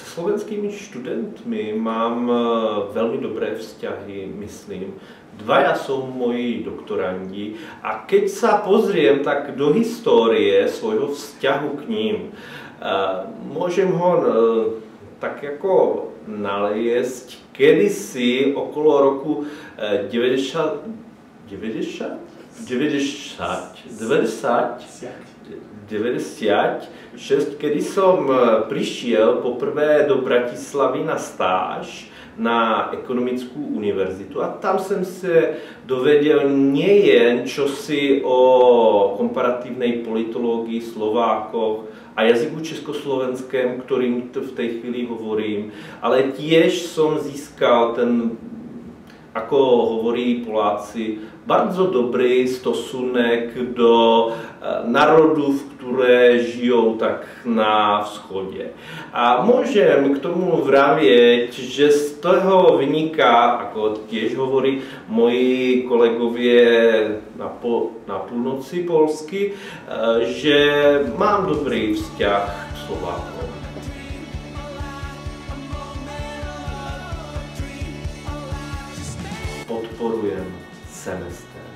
Se slovenskými študentmi mám veľmi dobré vzťahy, myslím. Dvaja sú moji doktorandi a keď sa pozriem tak do histórie svojho vzťahu k ním, môžem ho tak jako nalézt kedysi okolo roku 96, kedy som prišiel poprvé do Bratislavy na stáž na ekonomickú univerzitu a tam jsem se dovedel nejen čosi o komparatívnej politológii Slovákoch a jazyku československém, ktorým v tej chvíli hovorím, ale tiež som získal ten, ako hovorí Poláci, bardzo dobrý stosunek do národů, které žijou tak na vzchodě. A môžem k tomu vravět, že z toho vyniká, ako tiež hovorí moji kolegovie na půlnoci Polsky, že mám dobrý vzťah k Slovákom. Podporujem semestr.